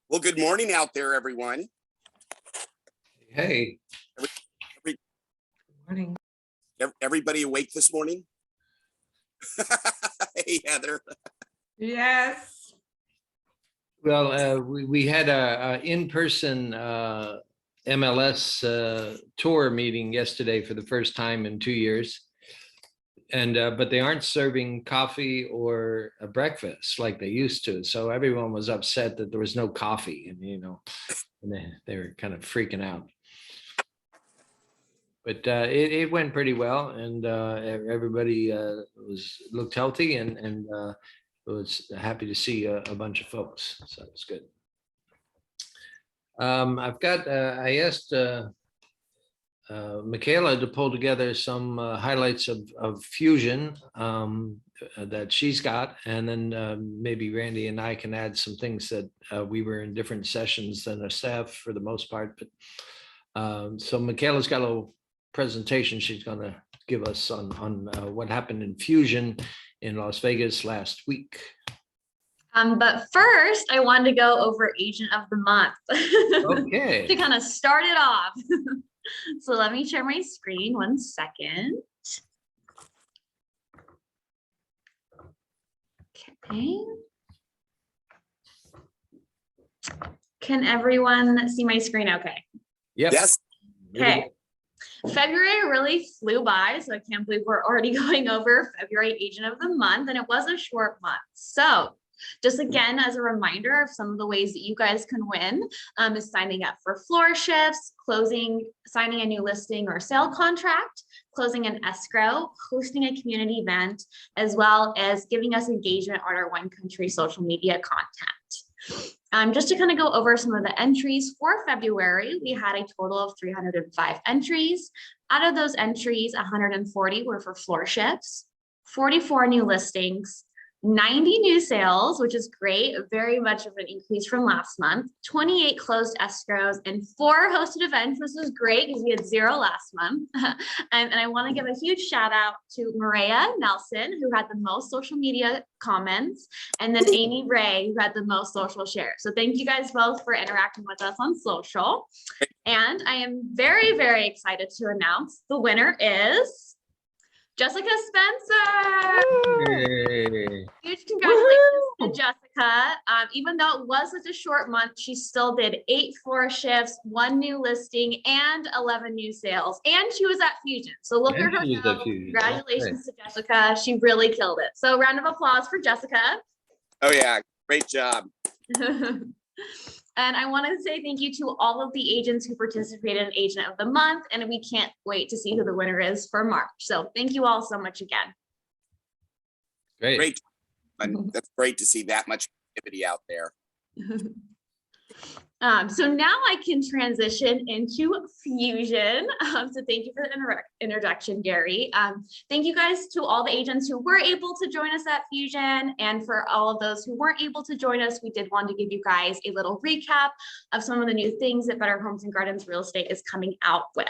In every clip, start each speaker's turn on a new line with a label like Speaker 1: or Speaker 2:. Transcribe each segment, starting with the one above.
Speaker 1: Well, good morning out there, everyone.
Speaker 2: Hey.
Speaker 1: Every,
Speaker 3: Morning.
Speaker 1: everybody awake this morning? Hey, Heather.
Speaker 3: Yes.
Speaker 2: Well, we had a in-person MLS tour meeting yesterday for the first time in 2 years. And but they aren't serving coffee or a breakfast like they used to. So everyone was upset that there was no coffee, and and they were kind of freaking out. But it went pretty well, and everybody looked healthy, and was happy to see a bunch of folks. So it was good. I asked Michaela to pull together some highlights of Fusion that she's got, and then maybe Randy and I can add some things that we were in different sessions than the staff for the most part. But so Michaela's got a little presentation she's going to give us on what happened in Fusion in Las Vegas last week.
Speaker 4: But first, I wanted to go over Agent of the Month.
Speaker 2: Okay.
Speaker 4: To kind of start it off. So let me share my screen 1 second. Okay. Can everyone see my screen okay?
Speaker 2: Yep.
Speaker 1: Yes.
Speaker 4: Okay. February really flew by, so I can't believe we're already going over February Agent of the Month, and it was a short month. So just again, as a reminder of some of the ways that you guys can win is signing up for floor shifts, signing a new listing or sale contract, closing an escrow, hosting a community event, as well as giving us engagement on our One Country social media content. Just to kind of go over some of the entries for February, we had a total of 305 entries. Out of those entries, 140 were for floor shifts, 44 new listings, 90 new sales, which is great, very much of an increase from last month, 28 closed escrows, and 4 hosted events, which is great because we had 0 last month. And I want to give a huge shout out to Maria Nelson, who had the most social media comments, and then Amy Ray, who had the most social shares. So thank you guys both for interacting with us on social. And I am very, very excited to announce the winner is Jessica Spencer.
Speaker 2: Hey.
Speaker 4: Huge congratulations to Jessica. Even though it was such a short month, she still did 8 floor shifts, 1 new listing, and 11 new sales. And she was at Fusion. So look at her go. Congratulations to Jessica. She really killed it. So round of applause for Jessica.
Speaker 1: Oh yeah, great job.
Speaker 4: And I want to say thank you to all of the agents who participated in Agent of the Month, and we can't wait to see who the winner is for March. So thank you all so much again.
Speaker 2: Great.
Speaker 1: And that's great to see that much activity out there.
Speaker 4: So now I can transition into Fusion. So thank you for the introduction, Gary. Thank you guys to all the agents who were able to join us at Fusion, and for all of those who weren't able to join us, we did want to give you guys a little recap of some of the new things that Better Homes and Gardens Real Estate is coming out with.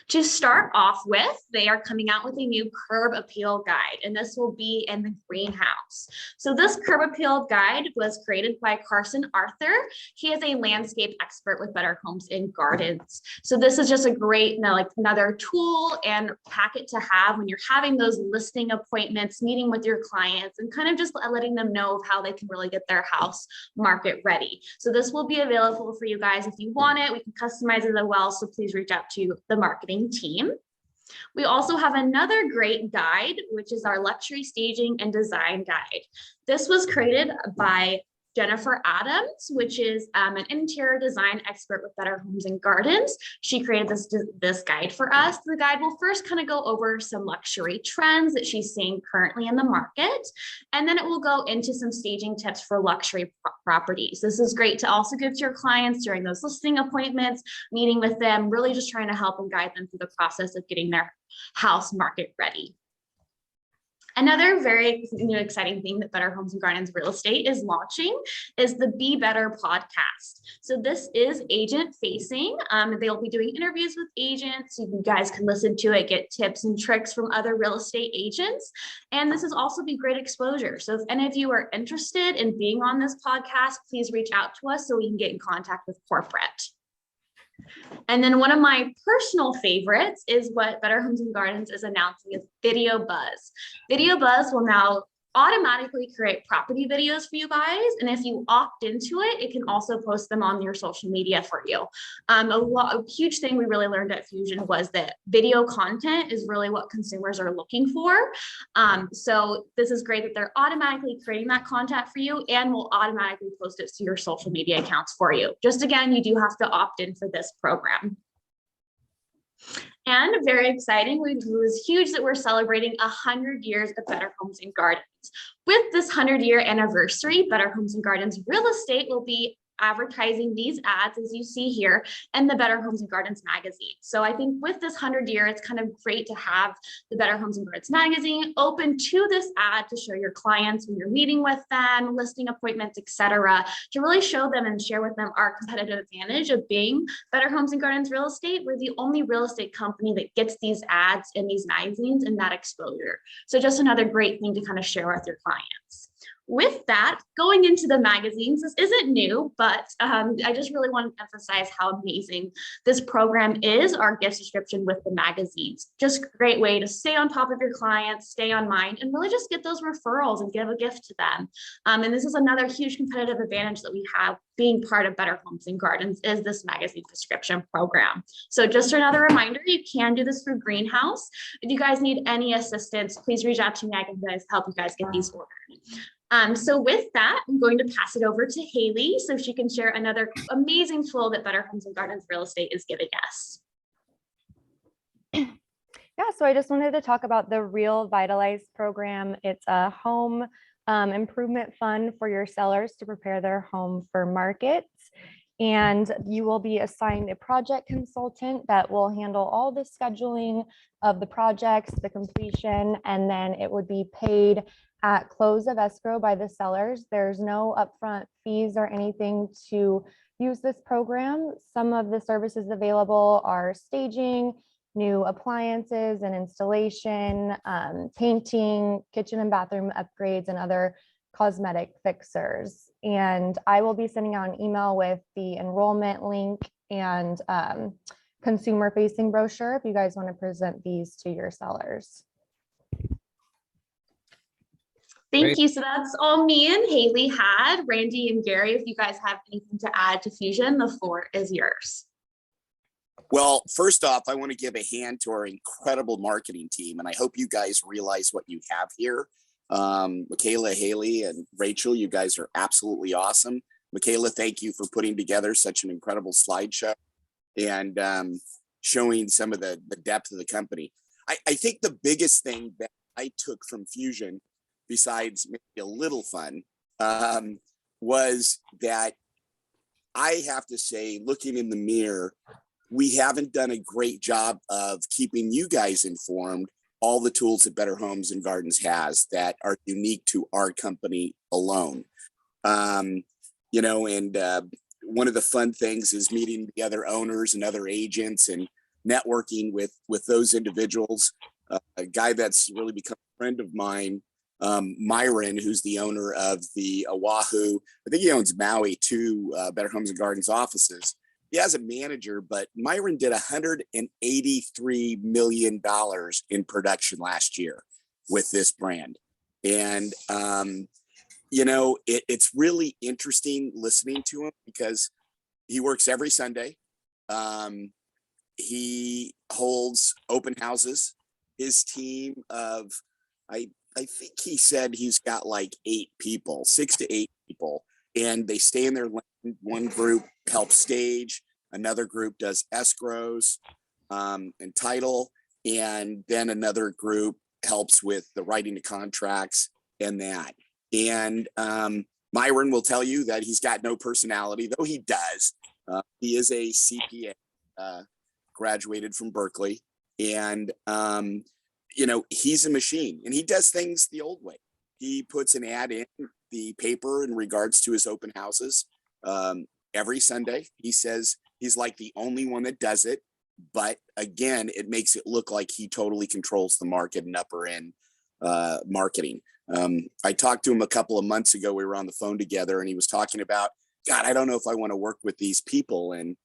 Speaker 4: To start off with, they are coming out with a new curb appeal guide, and this will be in the greenhouse. So this curb appeal guide was created by Carson Arthur. He is a landscape expert with Better Homes and Gardens. So this is just a great, another tool and packet to have when you're having those listing appointments, meeting with your clients, and kind of just letting them know of how they can really get their house market ready. So this will be available for you guys if you want it. We can customize it as well, so please reach out to the marketing team. We also have another great guide, which is our luxury staging and design guide. This was created by Jennifer Adams, which is an interior design expert with Better Homes and Gardens. She created this guide for us. The guide will first kind of go over some luxury trends that she's seeing currently in the market, and then it will go into some staging tips for luxury properties. This is great to also give to your clients during those listing appointments, meeting with them, really just trying to help and guide them through the process of getting their house market ready. Another very exciting thing that Better Homes and Gardens Real Estate is launching is the Be Better podcast. So this is agent facing. They'll be doing interviews with agents. You guys can listen to it, get tips and tricks from other real estate agents. And this is also be great exposure. So if any of you are interested in being on this podcast, please reach out to us so we can get in contact with corporate. And then one of my personal favorites is what Better Homes and Gardens is announcing is Video Buzz. Video Buzz will now automatically create property videos for you guys. And if you opt into it, it can also post them on your social media for you. A huge thing we really learned at Fusion was that video content is really what consumers are looking for. So this is great that they're automatically creating that content for you and will automatically post it to your social media accounts for you. Just again, you do have to opt in for this program. And very exciting, it was huge that we're celebrating 100 years of Better Homes and Gardens. With this 100-year anniversary, Better Homes and Gardens Real Estate will be advertising these ads, as you see here, in the Better Homes and Gardens magazine. So I think with this 100-year, it's kind of great to have the Better Homes and Gardens magazine open to this ad to show your clients when you're meeting with them, listing appointments, etc., to really show them and share with them our competitive advantage of being Better Homes and Gardens Real Estate. We're the only real estate company that gets these ads in these magazines and that exposure. So just another great thing to kind of share with your clients. With that, going into the magazines, this isn't new, but I just really want to emphasize how amazing this program is, our gift subscription with the magazines. Just a great way to stay on top of your clients, stay on mind, and really just get those referrals and give a gift to them. And this is another huge competitive advantage that we have being part of Better Homes and Gardens is this magazine subscription program. So just another reminder, you can do this through Greenhouse. If you guys need any assistance, please reach out to me. I can help you guys get these ordered. So with that, I'm going to pass it over to Haley so she can share another amazing tool that Better Homes and Gardens Real Estate is giving us.
Speaker 5: Yeah, so I just wanted to talk about the Real Vitalize program. It's a home improvement fund for your sellers to prepare their home for markets. And you will be assigned a project consultant that will handle all the scheduling of the projects, the completion, and then it would be paid at close of escrow by the sellers. There's no upfront fees or anything to use this program. Some of the services available are staging, new appliances and installation, painting, kitchen and bathroom upgrades, and other cosmetic fixers. And I will be sending out an email with the enrollment link and consumer facing brochure if you guys want to present these to your sellers.
Speaker 4: Thank
Speaker 2: Great.
Speaker 4: you. So that's all me and Haley had. Randy and Gary, if you guys have anything to add to Fusion, the floor is yours.
Speaker 1: Well, first off, I want to give a hand to our incredible marketing team, and I hope you guys realize what you have here. Michaela, Haley, and Rachel, you guys are absolutely awesome. Michaela, thank you for putting together such an incredible slideshow and showing some of the depth of the company. I think the biggest thing that I took from Fusion, besides maybe a little fun, was that I have to say, looking in the mirror, we haven't done a great job of keeping you guys informed all the tools that Better Homes and Gardens has that are unique to our company alone. You know, and one of the fun things is meeting the other owners and other agents and networking with those individuals. A guy that's really become a friend of mine, Myron, who's the owner of the Oahu, I think he owns Maui, two Better Homes and Gardens offices. He has a manager, but Myron did $183 million in production last year with this brand. And, you know, it's really interesting listening to him because he works every Sunday. He holds open houses. His team of, I think he said he's got like 6 to 8 people, and they stay in their lane. One group helps stage, another group does escrows and title, and then another group helps with the writing of contracts and that. And Myron will tell you that he's got no personality, though he does. He is a CPA, graduated from Berkeley, and you know, he's a machine and he does things the old way. He puts an ad in the paper in regards to his open houses. Every Sunday, he says he's like the only one that does it. But again, it makes it look like he totally controls the market and upper end marketing. I talked to him a couple of months ago. We were on the phone together and he was talking about, God, I don't know if I want to work with these people. And,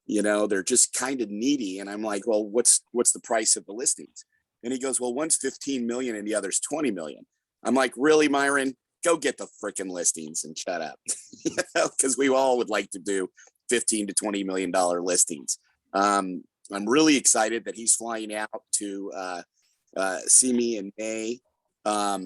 Speaker 1: you know, they're just kind of needy. And I'm like, well, what's the price of the listings? And he goes, well, one's 15 million and the other's 20 million. I'm like, really, Myron? Go get the freaking listings and shut up. Because we all would like to do 15 to $20 million listings. I'm really excited that he's flying out to see me in May.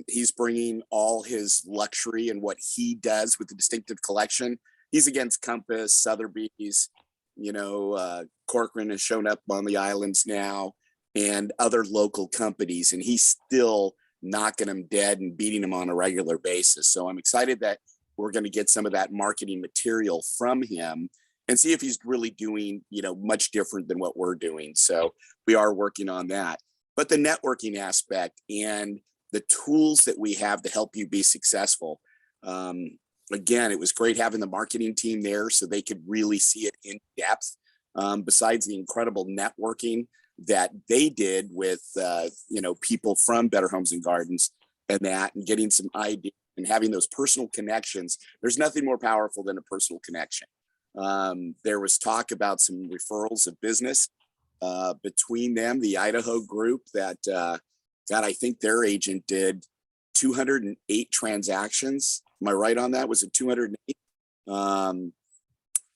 Speaker 1: He's bringing all his luxury and what he does with the distinctive collection. He's against Compass, Sotheby's, you know, Corcoran has shown up on the islands now and other local companies, and he's still knocking them dead and beating them on a regular basis. So I'm excited that we're going to get some of that marketing material from him and see if he's really doing, you know, much different than what we're doing. So we are working on that. But the networking aspect and the tools that we have to help you be successful. Again, it was great having the marketing team there so they could really see it in depth. Besides the incredible networking that they did with, you know, people from Better Homes and Gardens and that, and getting some ideas and having those personal connections. There's nothing more powerful than a personal connection. There was talk about some referrals of business between them, the Idaho group that, God, I think their agent did 208 transactions. Am I right on that? Was it 208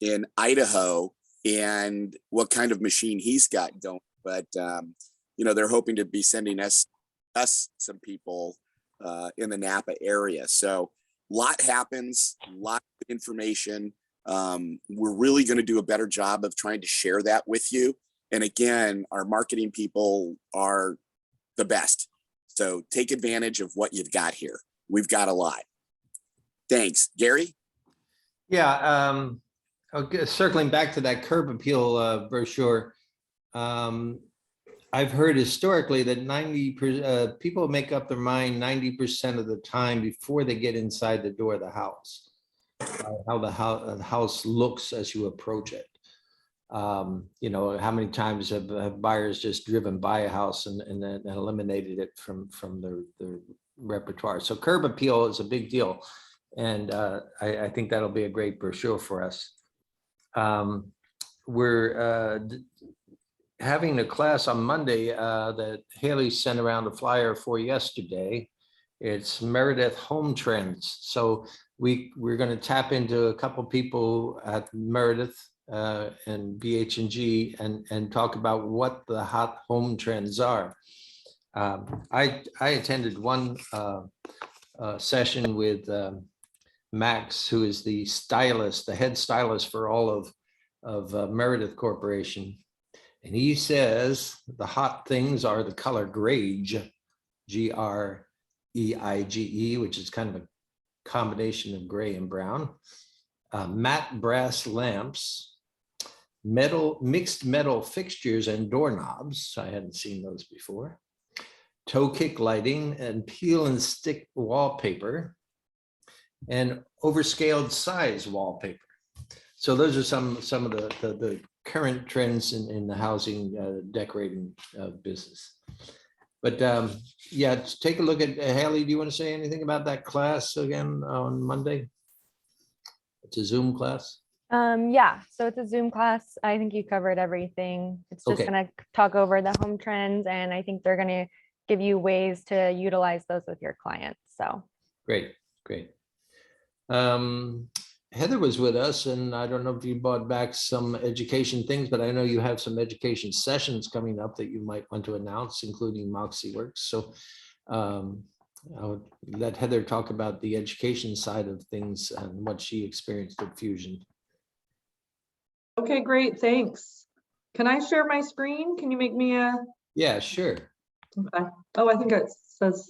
Speaker 1: in Idaho? And what kind of machine he's got going? But you know, they're hoping to be sending us some people in the Napa area. So a lot happens, a lot of information. We're really going to do a better job of trying to share that with you. And again, our marketing people are the best. So take advantage of what you've got here. We've got a lot. Thanks. Gary?
Speaker 2: Yeah, okay, circling back to that curb appeal brochure. I've heard historically that people make up their mind 90% of the time before they get inside the door of the house, how the house looks as you approach it. You know, how many times have buyers just driven by a house and then eliminated it from their repertoire? So curb appeal is a big deal. And I think that'll be a great brochure for us. We're having a class on Monday that Haley sent around a flyer for yesterday. It's Meredith Home Trends. So we're going to tap into a couple people at Meredith and BH&G and talk about what the hot home trends are. I attended one session with Max, who is the stylist, the head stylist for all of Meredith Corporation. And he says the hot things are the color greige, Greige, which is kind of a combination of gray and brown, matte brass lamps, mixed metal fixtures and doorknobs. I hadn't seen those before. Toe kick lighting and peel and stick wallpaper, and overscaled size wallpaper. So those are some of the current trends in the housing decorating business. But yeah, take a look at Haley. Do you want to say anything about that class again on Monday? It's a Zoom class.
Speaker 5: Yeah, so it's a Zoom class. I think you covered everything. It's just
Speaker 2: Okay.
Speaker 5: going to talk over the home trends, and I think they're going to give you ways to utilize those with your clients. So
Speaker 2: Great. Heather was with us, and I don't know if you brought back some education things, but I know you have some education sessions coming up that you might want to announce, including Moxie Works. So I would let Heather talk about the education side of things and what she experienced at Fusion.
Speaker 3: Okay, great, thanks. Can I share my screen? Can you make me a?
Speaker 2: Yeah, sure.
Speaker 3: Okay. Oh, I think it says.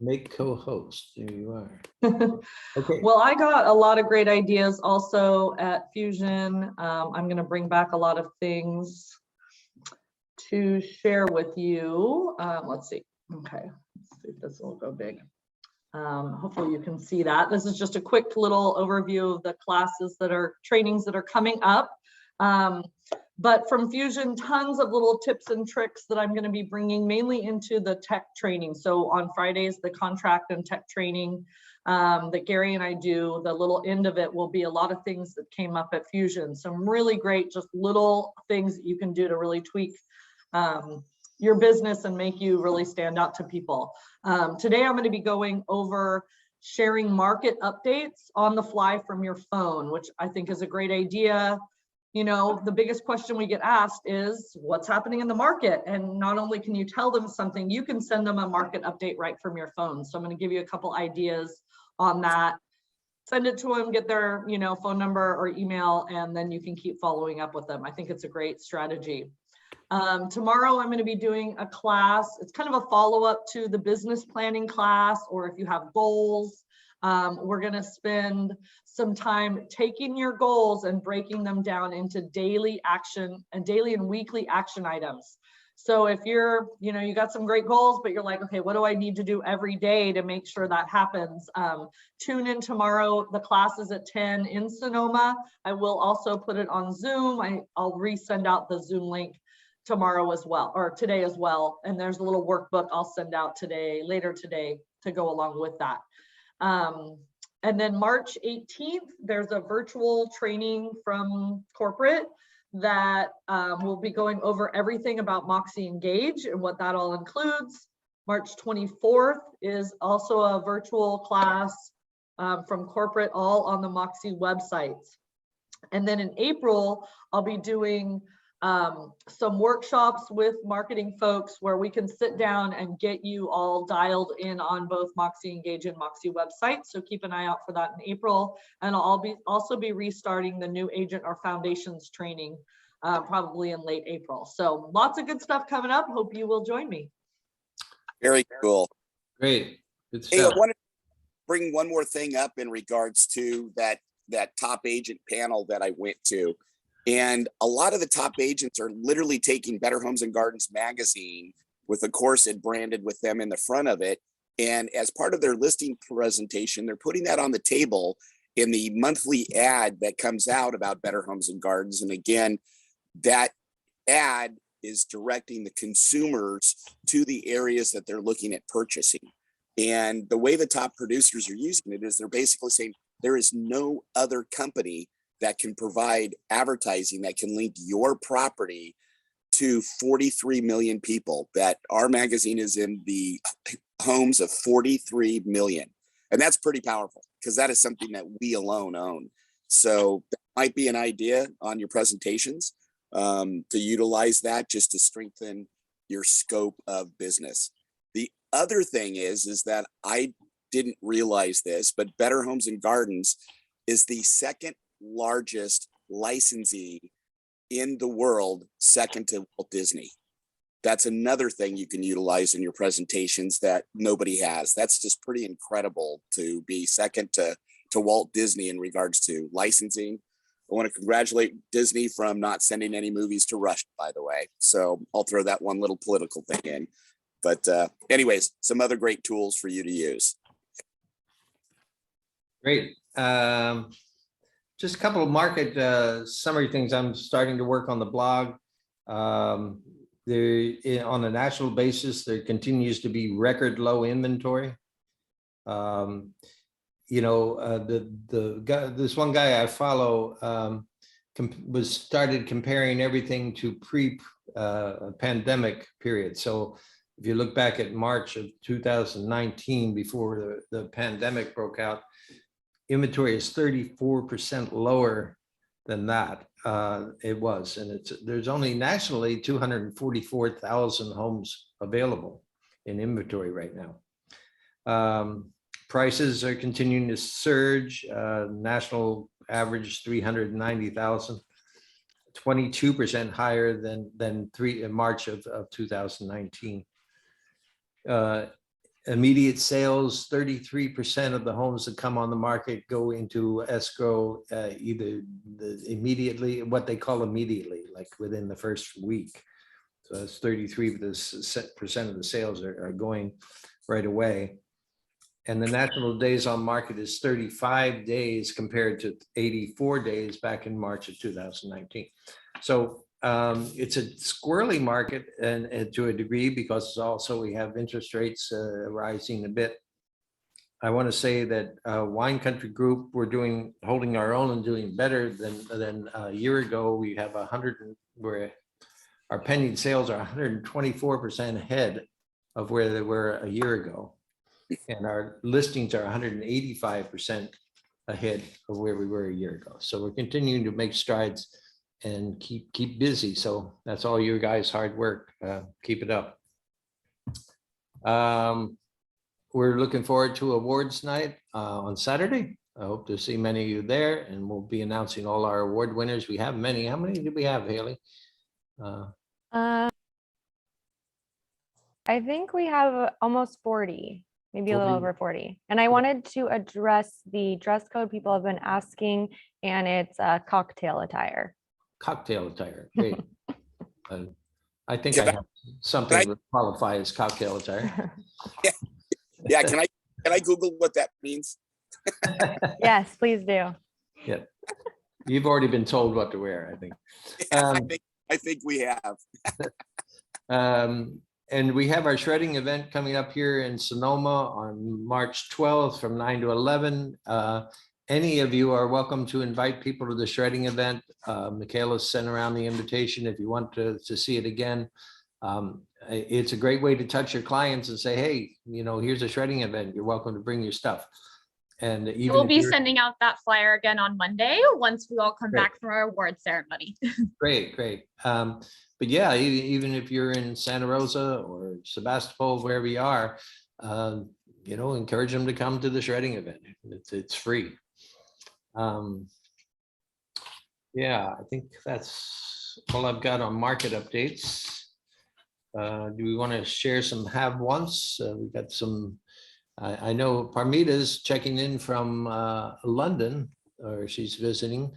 Speaker 2: Make co-host. There you are. Okay.
Speaker 3: Well, I got a lot of great ideas also at Fusion. I'm going to bring back a lot of things to share with you. Let's see. Okay, let's see if this will go big. Hopefully you can see that. This is just a quick little overview of the classes that are trainings that are coming up. But from Fusion, tons of little tips and tricks that I'm going to be bringing mainly into the tech training. So on Fridays, the contract and tech training that Gary and I do, the little end of it will be a lot of things that came up at Fusion. Some really great, just little things that you can do to really tweak your business and make you really stand out to people. Today, I'm going to be going over sharing market updates on the fly from your phone, which I think is a great idea. You know, the biggest question we get asked is what's happening in the market? And not only can you tell them something, you can send them a market update right from your phone. So I'm going to give you a couple ideas on that. Send it to them, get their, you know, phone number or email, and then you can keep following up with them. I think it's a great strategy. Tomorrow I'm going to be doing a class. It's kind of a follow-up to the business planning class, or if you have goals, we're going to spend some time taking your goals and breaking them down into daily action and daily and weekly action items. So if you're, you know, you got some great goals, but you're like, okay, what do I need to do every day to make sure that happens? Tune in tomorrow. The class is at 10 in Sonoma. I will also put it on Zoom. I'll resend out the Zoom link tomorrow as well, or today as well. And there's a little workbook I'll send out today, later today, to go along with that. And then March 18th, there's a virtual training from corporate that will be going over everything about Moxie Engage and what that all includes. March 24th is also a virtual class from corporate, all on the Moxie websites. And then in April, I'll be doing some workshops with marketing folks where we can sit down and get you all dialed in on both Moxie Engage and Moxie websites. So keep an eye out for that in April. And I'll also be restarting the new agent or foundations training probably in late April. So lots of good stuff coming up. Hope you will join me.
Speaker 1: Very cool.
Speaker 2: Great. Good
Speaker 1: Hey, I
Speaker 2: stuff.
Speaker 1: want to bring one more thing up in regards to that top agent panel that I went to. And a lot of the top agents are literally taking Better Homes and Gardens magazine with a corset branded with them in the front of it. And as part of their listing presentation, they're putting that on the table in the monthly ad that comes out about Better Homes and Gardens. And again, that ad is directing the consumers to the areas that they're looking at purchasing. And the way the top producers are using it is they're basically saying there is no other company that can provide advertising that can link your property to 43 million people. That our magazine is in the homes of 43 million. And that's pretty powerful because that is something that we alone own. So that might be an idea on your presentations to utilize that just to strengthen your scope of business. The other thing is that I didn't realize this, but Better Homes and Gardens is the second largest licensee in the world, second to Walt Disney. That's another thing you can utilize in your presentations that nobody has. That's just pretty incredible to be second to Walt Disney in regards to licensing. I want to congratulate Disney from not sending any movies to Russia, by the way. So I'll throw that one little political thing in. But anyways, some other great tools for you to use.
Speaker 2: Great. Just a couple of market summary things. I'm starting to work on the blog. On a national basis, there continues to be record low inventory. You know, the guy, this one guy I follow started comparing everything to pre-pandemic period. So if you look back at March of 2019, before the pandemic broke out, inventory is 34% lower than that. It was, and there's only nationally 244,000 homes available in inventory right now. Prices are continuing to surge. National average 390,000, 22% higher than in March of 2019. Immediate sales, 33% of the homes that come on the market go into escrow either immediately, what they call immediately, like within the first week. So that's 33% of the sales are going right away. And the national days on market is 35 days compared to 84 days back in March of 2019. So it's a squirrely market and to a degree, because also we have interest rates rising a bit. I want to say that Wine Country Group, we're holding our own and doing better than a year ago. We have our pending sales are 124% ahead of where they were a year ago. And our listings are 185% ahead of where we were a year ago. So we're continuing to make strides and keep busy. So that's all you guys' hard work. Keep it up. We're looking forward to awards night on Saturday. I hope to see many of you there, and we'll be announcing all our award winners. We have many. How many do we have, Haley?
Speaker 5: I think we have almost 40, maybe a little
Speaker 2: 40.
Speaker 5: over 40. And I wanted to address the dress code people have been asking, and it's cocktail attire.
Speaker 2: Cocktail attire. Great. I think
Speaker 1: Yeah,
Speaker 2: I have something that qualify as cocktail attire.
Speaker 1: Yeah, can I Google what that means?
Speaker 5: Yes, please do.
Speaker 2: Yeah. You've already been told what to wear, I think.
Speaker 1: I think we have.
Speaker 2: And we have our shredding event coming up here in Sonoma on March 12th from 9 to 11. Any of you are welcome to invite people to the shredding event. Michaela sent around the invitation if you want to see it again. It's a great way to touch your clients and say, hey, here's a shredding event. You're welcome to bring your stuff. And even
Speaker 4: We'll be sending out that flyer again on Monday once we all come back from our award ceremony.
Speaker 2: Great. But yeah, even if you're in Santa Rosa or Sebastopol, wherever you are, encourage them to come to the shredding event. It's free. Yeah, I think that's all I've got on market updates. Do we want to share some have-once? We've got some, I know Parmita's checking in from London, or she's visiting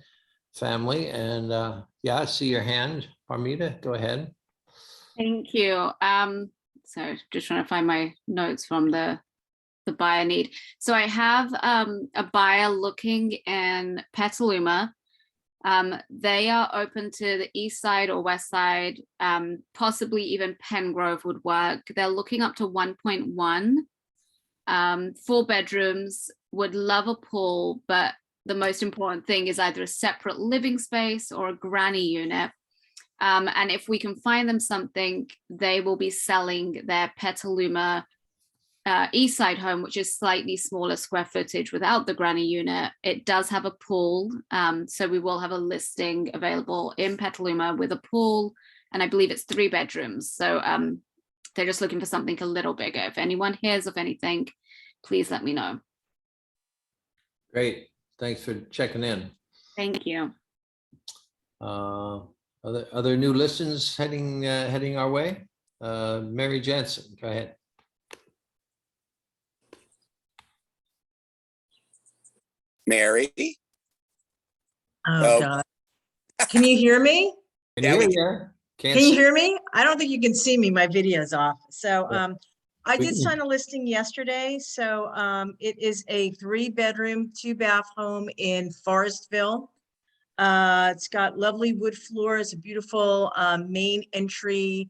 Speaker 2: family. And yeah, I see your hand, Parmita, go ahead.
Speaker 6: Thank you. So just trying to find my notes from the buyer need. So I have a buyer looking in Petaluma. They are open to the east side or west side, possibly even Pengrove would work. They're looking up to 1.1, 4 bedrooms, would love a pool, but the most important thing is either a separate living space or a granny unit. And if we can find them something, they will be selling their Petaluma east side home, which is slightly smaller square footage without the granny unit. It does have a pool, so we will have a listing available in Petaluma with a pool, and I believe it's 3 bedrooms. So they're just looking for something a little bigger. If anyone hears of anything, please let me know.
Speaker 2: Great, thanks for checking in.
Speaker 6: Thank you.
Speaker 2: Other new listings heading our way? Mary Jensen, go ahead.
Speaker 1: Mary?
Speaker 7: Oh, God. Can you hear me?
Speaker 2: Can
Speaker 7: you hear me? I don't think you can see me. My video's off. So I did sign a listing yesterday. So it is a 3-bedroom, 2-bath home in Forestville. It's got lovely wood floors, a beautiful main entry,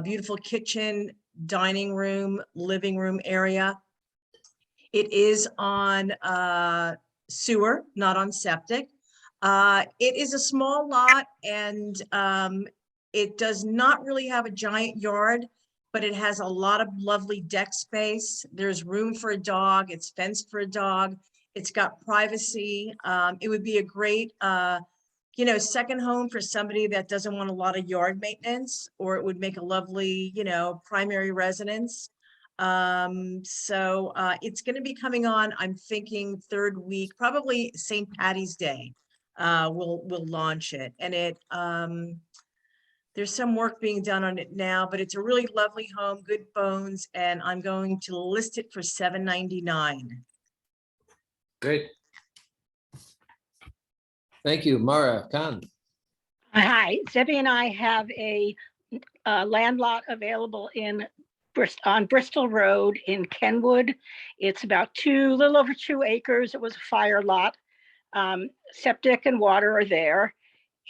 Speaker 7: beautiful kitchen, dining room, living room area. It is on sewer, not on septic. It is a small lot, and it does not really have a giant yard, but it has a lot of lovely deck space. There's room for a dog. It's fenced for a dog. It's got privacy. It would be a great, second home for somebody that doesn't want a lot of yard maintenance, or it would make a lovely, primary residence. So it's going to be coming on, I'm thinking 3rd week, probably St. Patty's Day. We'll launch it, and there's some work being done on it now, but it's a really lovely home, good bones, and I'm going to list it for $799.
Speaker 2: Great. Thank you, Mara Khan.
Speaker 8: Hi, Debbie and I have a land lot available on Bristol Road in Kenwood. It's about little over 2 acres. It was a fire lot. Septic and water are there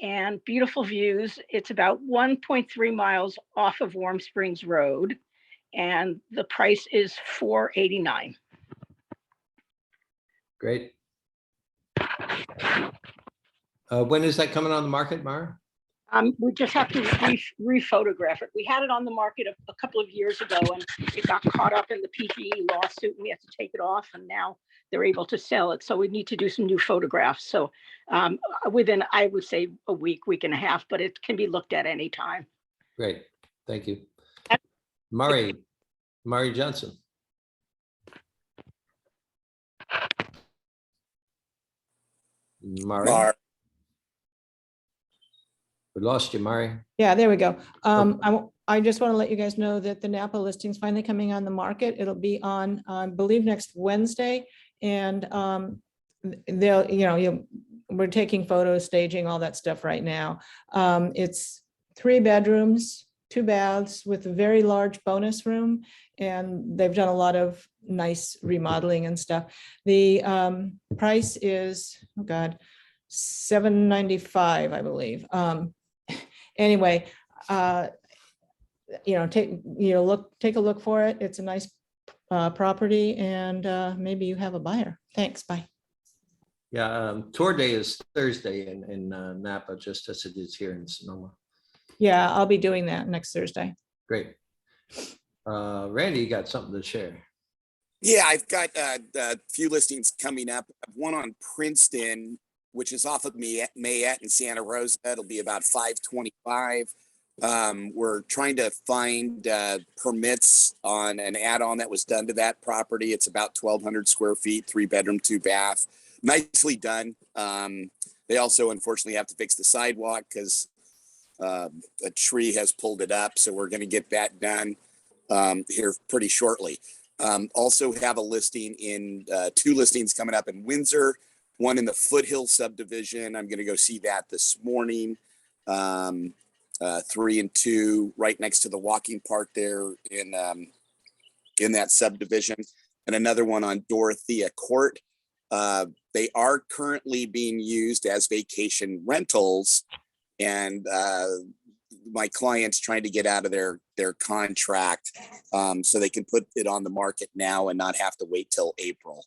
Speaker 8: and beautiful views. It's about 1.3 miles off of Warm Springs Road, and the price is $489.
Speaker 2: Great. When is that coming on the market, Mara?
Speaker 8: We just have to re-photograph it. We had it on the market a couple of years ago, and it got caught up in the PGE lawsuit, and we had to take it off, and now they're able to sell it. So we need to do some new photographs. So within, I would say, a week and a half, but it can be looked at anytime.
Speaker 2: Great, thank you. Murray Johnson. Murray. We lost you, Mari.
Speaker 9: Yeah, there we go. I just want to let you guys know that the Napa listing's finally coming on the market. It'll be on, I believe, next Wednesday. And we're taking photos, staging, all that stuff right now. It's 3 bedrooms, 2 baths with a very large bonus room. And they've done a lot of nice remodeling and stuff. The price is, oh God, $795, I believe. Anyway, take a look for it. It's a nice property, and maybe you have a buyer. Thanks. Bye.
Speaker 2: Yeah, tour day is Thursday in Napa, just as it is here in Sonoma.
Speaker 9: Yeah, I'll be doing that next Thursday.
Speaker 2: Great. Randy, you got something to share?
Speaker 1: Yeah, I've got a few listings coming up. One on Princeton, which is off of Mayette and Santa Rosa. It'll be about $525. We're trying to find permits on an add-on that was done to that property. It's about 1,200 square feet, 3 bedroom, 2 bath. Nicely done. They also unfortunately have to fix the sidewalk because a tree has pulled it up. So we're going to get that done here pretty shortly. Also have a listing in 2 listings coming up in Windsor. One in the Foothill subdivision. I'm going to go see that this morning. 3 and 2 right next to the walking park there in that subdivision. And another one on Dorothea Court. They are currently being used as vacation rentals. And my client's trying to get out of their contract so they can put it on the market now and not have to wait till April.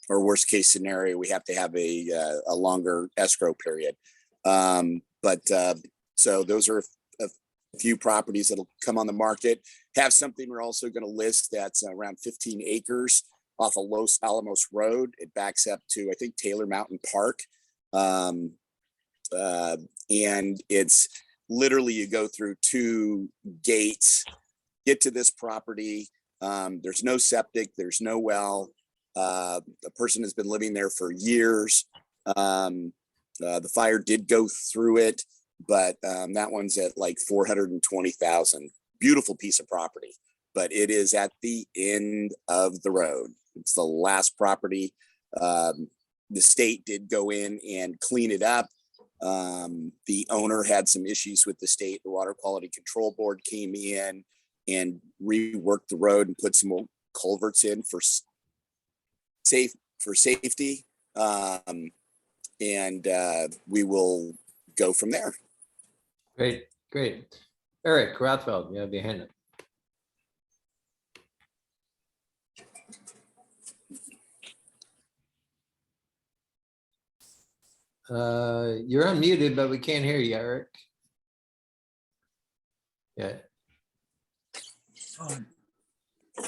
Speaker 1: Or worst case scenario, we have to have a longer escrow period. So those are a few properties that'll come on the market. Have something we're also going to list that's around 15 acres off of Los Alamos Road. It backs up to, I think, Taylor Mountain Park. And it's literally, you go through 2 gates, get to this property. There's no septic, there's no well. The person has been living there for years. The fire did go through it, but that one's at like $420,000. Beautiful piece of property, but it is at the end of the road. It's the last property. The state did go in and clean it up. The owner had some issues with the state. The Water Quality Control Board came in and reworked the road and put some more culverts in for safety, and we will go from there.
Speaker 2: Great. Eric Rothfeld, you have your hand up. You're unmuted, but we can't hear you, Eric. Yeah.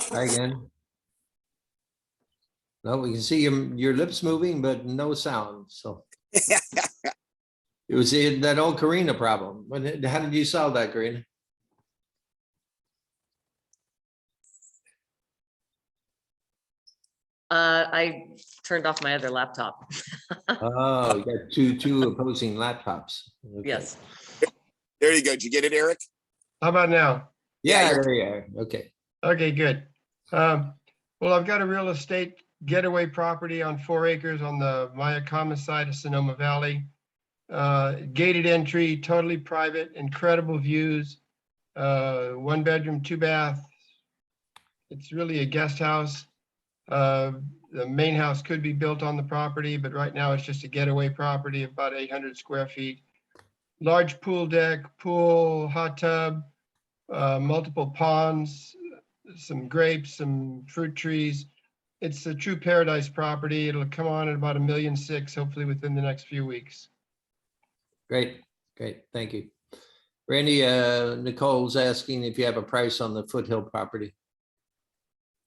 Speaker 2: Try again. No, we can see your lips moving, but no sound. So it was that old Karina problem. How did you solve that, Karina?
Speaker 10: I turned off my other laptop.
Speaker 2: Oh, you got two opposing laptops. Okay.
Speaker 10: Yes.
Speaker 1: There you go. Did you get it, Eric?
Speaker 11: How about now?
Speaker 2: Yeah, there you are. Okay.
Speaker 11: Okay, good. Well, I've got a real estate getaway property on 4 acres on the Mayakama side of Sonoma Valley. Gated entry, totally private, incredible views. 1 bedroom, 2 bath. It's really a guest house. The main house could be built on the property, but right now it's just a getaway property of about 800 square feet. Large pool deck, pool, hot tub, multiple ponds, some grapes, some fruit trees. It's a true paradise property. It'll come on at about $1.6 million, hopefully within the next few weeks.
Speaker 2: Great, thank you. Randy, Nicole's asking if you have a price on the Foothill property.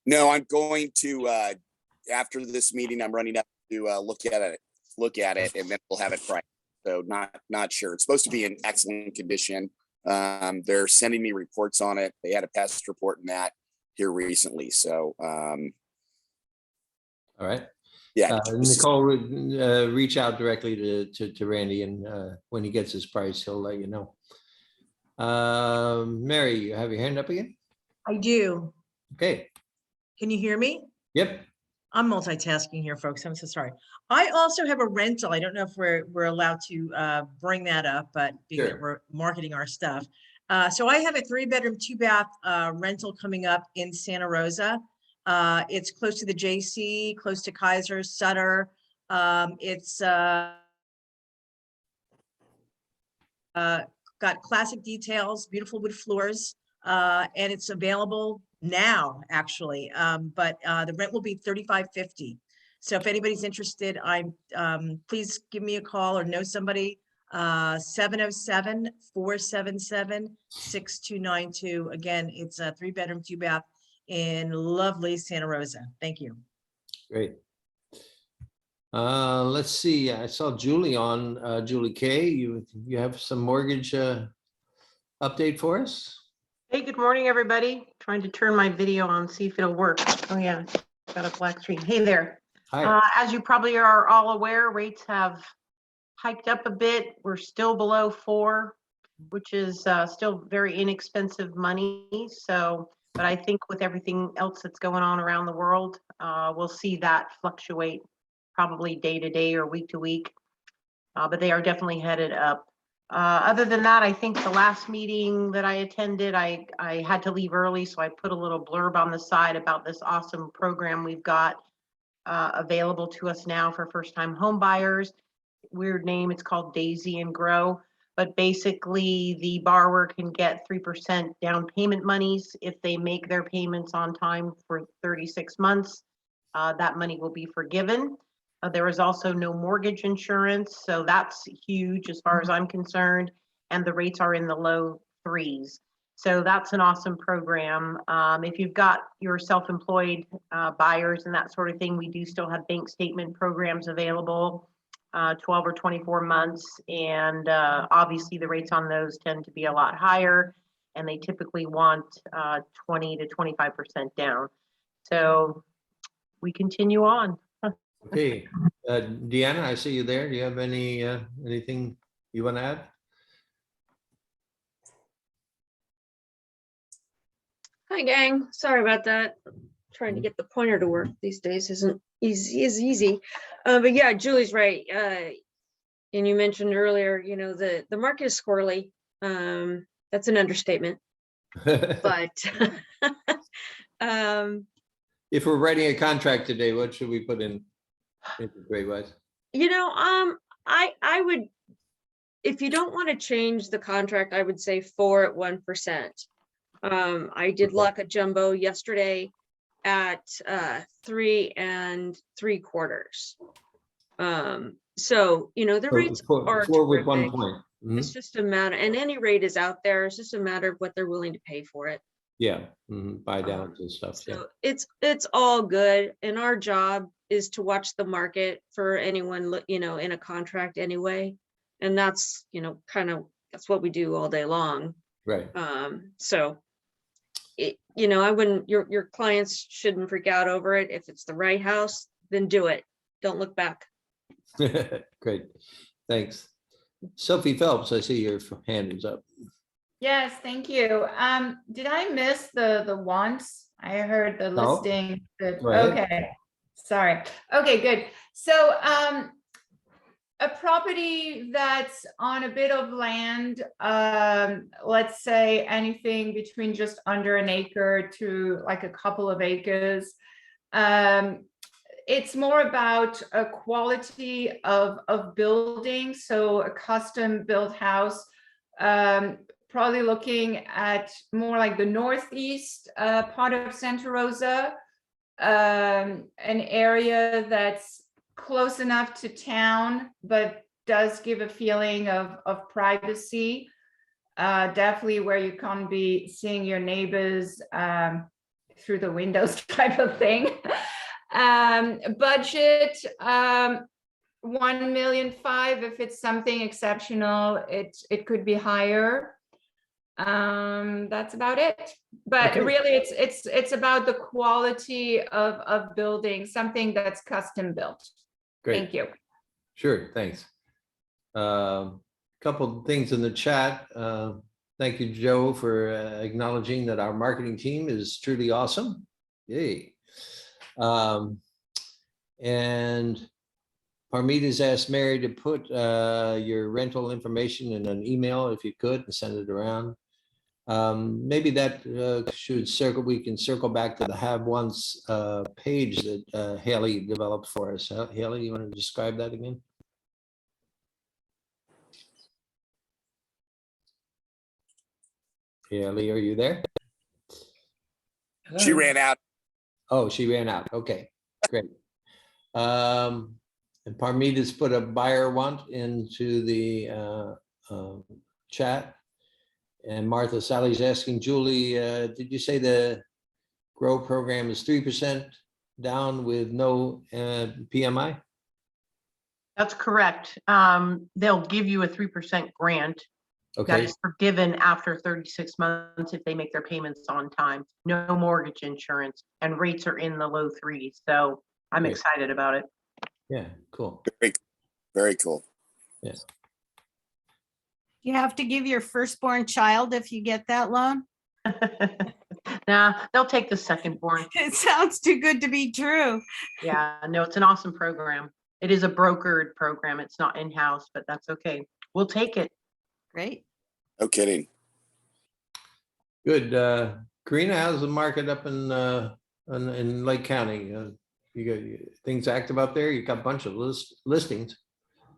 Speaker 1: No, I'm going to, after this meeting, I'm running up to look at it, and then we'll have it priced. So not sure. It's supposed to be in excellent condition. They're sending me reports on it. They had a pest report in that here recently. So,
Speaker 2: all right.
Speaker 1: Yeah.
Speaker 2: Nicole would reach out directly to Randy, and when he gets his price, he'll let you know. Mary, you have your hand up again?
Speaker 7: I do.
Speaker 2: Okay.
Speaker 7: Can you hear me?
Speaker 2: Yep.
Speaker 7: I'm multitasking here, folks. I'm so sorry. I also have a rental. I don't know if we're allowed to bring that up, but because
Speaker 2: Sure.
Speaker 7: we're marketing our stuff. So I have a 3-bedroom, 2-bath rental coming up in Santa Rosa. It's close to the JC, close to Kaiser, Sutter. It's got classic details, beautiful wood floors, and it's available now, actually. But the rent will be $35.50. So if anybody's interested, please give me a call or know somebody. 707-477-6292. Again, it's a 3-bedroom, 2-bath in lovely Santa Rosa. Thank you.
Speaker 2: Great. Let's see. I saw Julie on. Julie K. You have some mortgage update for us?
Speaker 12: Hey, good morning, everybody. Trying to turn my video on, see if it'll work. Oh yeah, got a black screen. Hey there.
Speaker 2: Hi.
Speaker 12: As you probably are all aware, rates have hiked up a bit. We're still below 4, which is still very inexpensive money. So, but I think with everything else that's going on around the world, we'll see that fluctuate probably day to day or week to week. But they are definitely headed up. Other than that, I think the last meeting that I attended, I had to leave early, so I put a little blurb on the side about this awesome program we've got available to us now for first-time home buyers. Weird name, it's called Daisy and Grow, but basically the borrower can get 3% down payment monies if they make their payments on time for 36 months. That money will be forgiven. There is also no mortgage insurance, so that's huge as far as I'm concerned, and the rates are in the low 3s. So that's an awesome program. If you've got your self-employed buyers and that sort of thing, we do still have bank statement programs available, 12 or 24 months, and obviously the rates on those tend to be a lot higher, and they typically want 20 to 25% down. So we continue on.
Speaker 2: Okay, Deanna, I see you there. Do you have anything you want to add?
Speaker 13: Hi, gang. Sorry about that. Trying to get the pointer to work these days isn't easy. But yeah, Julie's right. And you mentioned earlier, you know, the market is squirrely. That's an understatement. But
Speaker 2: if we're writing a contract today, what should we put in grade wise?
Speaker 13: You know, I would, if you don't want to change the contract, I would say 4 at 1%. I did lock a jumbo yesterday at 3 3/4. So, you know, the rates are
Speaker 2: 4 with 1
Speaker 13: terrific.
Speaker 2: point.
Speaker 13: It's just a matter, and any rate is out there. It's just a matter of what they're willing to pay for it.
Speaker 2: Yeah, buy downs and stuff.
Speaker 13: So
Speaker 2: Yeah.
Speaker 13: it's all good, and our job is to watch the market for anyone, you know, in a contract anyway, and that's, you know, kind of that's what we do all day long.
Speaker 2: Right.
Speaker 13: So you know, I wouldn't, your clients shouldn't freak out over it. If it's the right house, then do it. Don't look back.
Speaker 2: Great, thanks. Sophie Phelps, I see your hand is up.
Speaker 14: Yes, thank you. Did I miss the wants? I heard the
Speaker 2: No.
Speaker 14: listing.
Speaker 2: Go ahead.
Speaker 14: Okay, sorry. Okay, good. So a property that's on a bit of land, let's say anything between just under an acre to like a couple of acres. It's more about a quality of building. So a custom built house, probably looking at more like the northeast part of Santa Rosa, an area that's close enough to town, but does give a feeling of privacy. Definitely where you can't be seeing your neighbors through the windows type of thing. Budget 1.5 million. If it's something exceptional, it could be higher. That's about it. But
Speaker 2: Okay.
Speaker 14: really, it's about the quality of building, something that's custom built.
Speaker 2: Great.
Speaker 14: Thank you.
Speaker 2: Sure, thanks. Couple things in the chat. Thank you, Joe, for acknowledging that our marketing team is truly awesome. Yay. And Parmita's asked Mary to put your rental information in an email if you could and send it around. Maybe that should circle, we can circle back to the Have Once page that Haley developed for us. Haley, you want to describe that again? Haley, are you there?
Speaker 1: She ran out.
Speaker 2: Oh, she ran out. Okay, great. And Parmita's put a buyer want into the chat. And Martha Sally's asking Julie, did you say the GROW program is 3% down with no PMI?
Speaker 12: That's correct. They'll give you a 3% grant. That
Speaker 2: Okay,
Speaker 12: is forgiven after 36 months if they make their payments on time. No mortgage insurance, and rates are in the low threes. So I'm
Speaker 2: Great.
Speaker 12: excited about it.
Speaker 2: yeah, cool.
Speaker 1: Very, very cool.
Speaker 2: Yeah.
Speaker 15: You have to give your firstborn child if you get that loan?
Speaker 12: Nah, they'll take the secondborn.
Speaker 15: It sounds too good to be true.
Speaker 12: Yeah, no, it's an awesome program. It is a brokered program. It's not in-house, but that's okay. We'll take it.
Speaker 15: Great.
Speaker 1: No kidding.
Speaker 2: Good. Karina, how's the market up in Lake County? You got things active out there? You got a bunch of listings.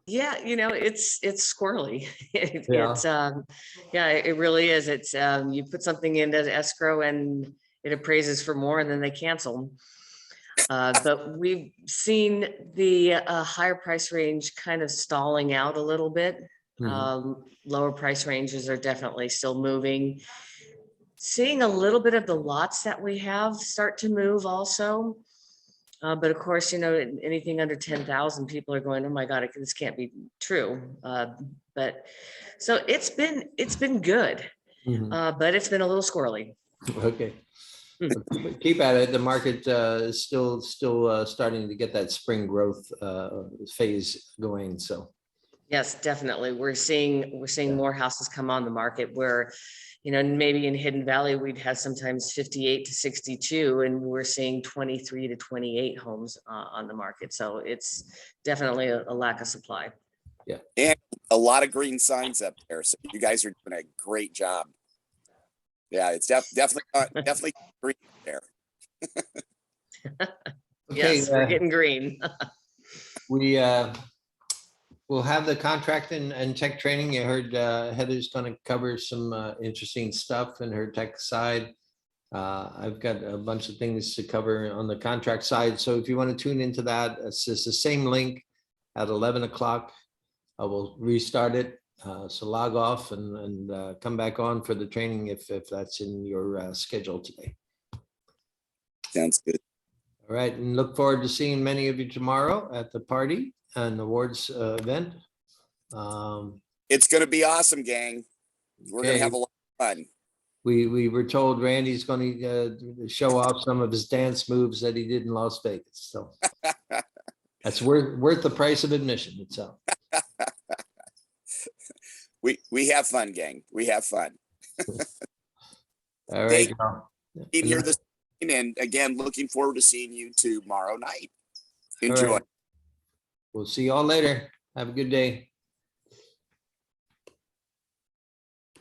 Speaker 10: Yeah, it's squirrely.
Speaker 2: Yeah.
Speaker 10: It's yeah, it really is. It's you put something into escrow and it appraises for more and then they cancel. But we've seen the higher price range kind of stalling out a little bit. Lower price ranges are definitely still moving. Seeing a little bit of the lots that we have start to move also. But of course, anything under 10,000, people are going, oh my God, this can't be true. But so it's been good, but it's been a little squirrely.
Speaker 2: Okay. Keep at it. The market is still starting to get that spring growth phase going. So
Speaker 10: Yes, definitely. We're seeing more houses come on the market where, maybe in Hidden Valley, we'd have sometimes 58 to 62, and we're seeing 23 to 28 homes on the market. So it's definitely a lack of supply.
Speaker 2: Yeah.
Speaker 1: And a lot of green signs up there. So you guys are doing a great job. Yeah, it's definitely green there.
Speaker 2: okay,
Speaker 10: Yes, we're getting green.
Speaker 2: We'll have the contract and tech training. You heard Heather's going to cover some interesting stuff in her tech side. I've got a bunch of things to cover on the contract side. So if you want to tune into that, it's just the same link at 11 o'clock. I will restart it. So log off and come back on for the training if that's in your schedule today.
Speaker 1: Sounds good.
Speaker 2: All right, and look forward to seeing many of you tomorrow at the party and awards event.
Speaker 1: It's going to be awesome, gang. We're going to have a lot of fun.
Speaker 2: We were told Randy's going to show off some of his dance moves that he did in Las Vegas. So that's worth the price of admission itself.
Speaker 1: We have fun, gang. We have fun.
Speaker 2: All right.
Speaker 1: Being here this evening, and again, looking forward to seeing you tomorrow night. Enjoy.
Speaker 2: Right. We'll see you all later. Have a good day.